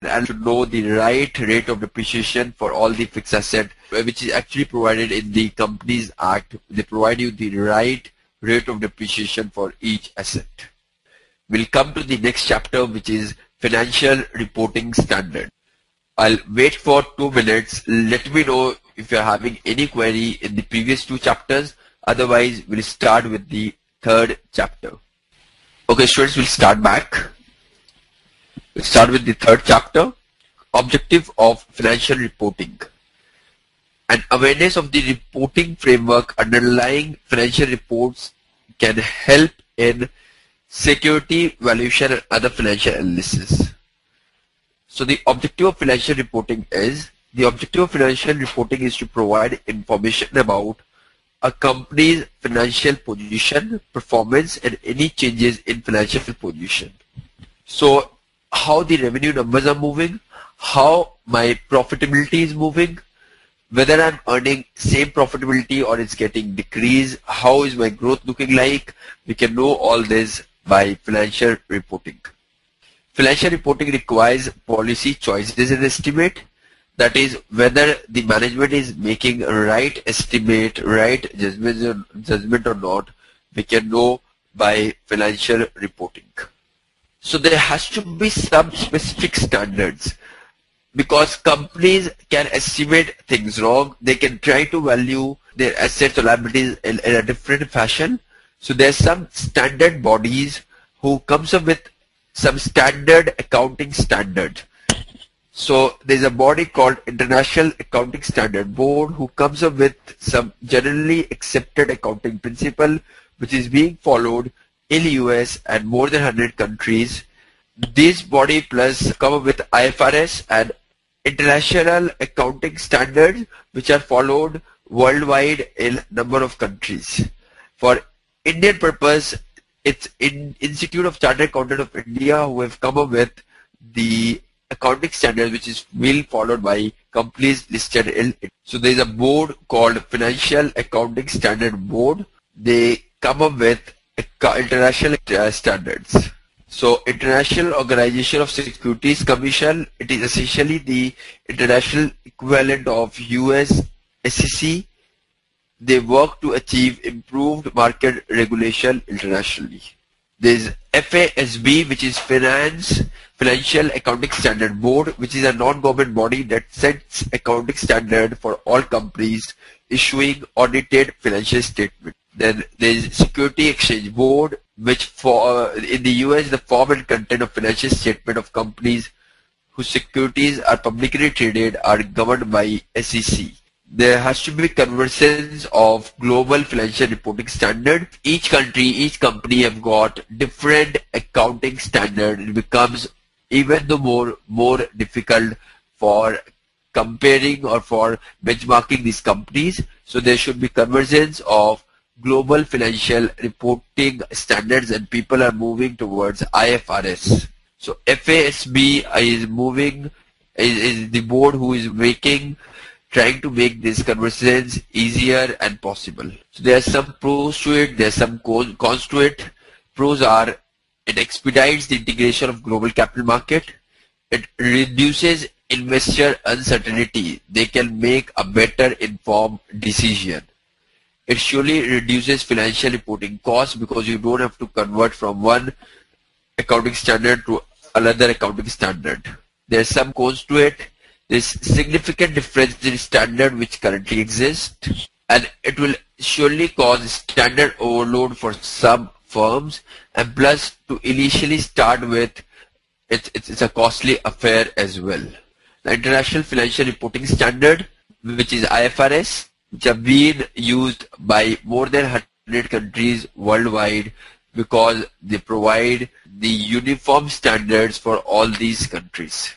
and to know the right rate of depreciation for all the fixed asset, which is actually provided in the Companies Act. They provide you the right rate of depreciation for each asset. We'll come to the next chapter, which is financial reporting standard. I'll wait for 2 minutes. Let me know if you're having any query in the previous 2 chapters. Otherwise, we'll start with the 3rd chapter. Okay, students, we'll start back. We'll start with the 3rd chapter, objective of financial reporting. An awareness of the reporting framework underlying financial reports can help in security valuation and other financial analysis. So the objective of financial reporting is, to provide information about a company's financial position, performance, and any changes in financial position. So how the revenue numbers are moving, how my profitability is moving, whether I'm earning same profitability or it's getting decreased, how is my growth looking like. We can know all this by financial reporting. Financial reporting requires policy choices and estimate. That is, whether the management is making a right estimate, right judgment or not, we can know by financial reporting. So there has to be some specific standards, because companies can estimate things wrong. They can try to value their assets or liabilities in a different fashion. So there's some standard bodies who comes up with some standard accounting standard. So there's a body called International Accounting Standard Board who comes up with some generally accepted accounting principle which is being followed in US and more than 100 countries. This body plus come up with IFRS and International Accounting Standards which are followed worldwide in number of countries. For Indian purpose, it's Institute of Chartered Accountants of India who have come up with the accounting standard which is well followed by companies listed in it. So there is a board called Financial Accounting Standard Board. They come up with international standards. So International Organization of Securities Commission, it is essentially the international equivalent of US SEC. They work to achieve improved market regulation internationally. There is FASB, which is Financial Accounting Standard Board, which is a non-government body that sets accounting standard for all companies issuing audited financial statements. Then there is Security Exchange Board, which in the US the form and content of financial statement of companies whose securities are publicly traded are governed by SEC. There has to be convergence of global financial reporting standard. Each country, each company have got different accounting standard. It becomes even more difficult for comparing or for benchmarking these companies. So there should be convergence of global financial reporting standards, and people are moving towards IFRS. So FASB is the board who is trying to make this convergence easier and possible. So there are some pros to it, there are some cons to it. Pros are, it expedites the integration of global capital market. It reduces investor uncertainty. They can make a better informed decision. It surely reduces financial reporting costs because you don't have to convert from one accounting standard to another accounting standard. There's some cons to it. There's significant difference in standard which currently exists, and it will surely cause standard overload for some firms, and plus to initially start with, it's a costly affair as well. The International Financial Reporting Standard, which is IFRS, which have been used by more than 100 countries worldwide because they provide the uniform standards for all these countries.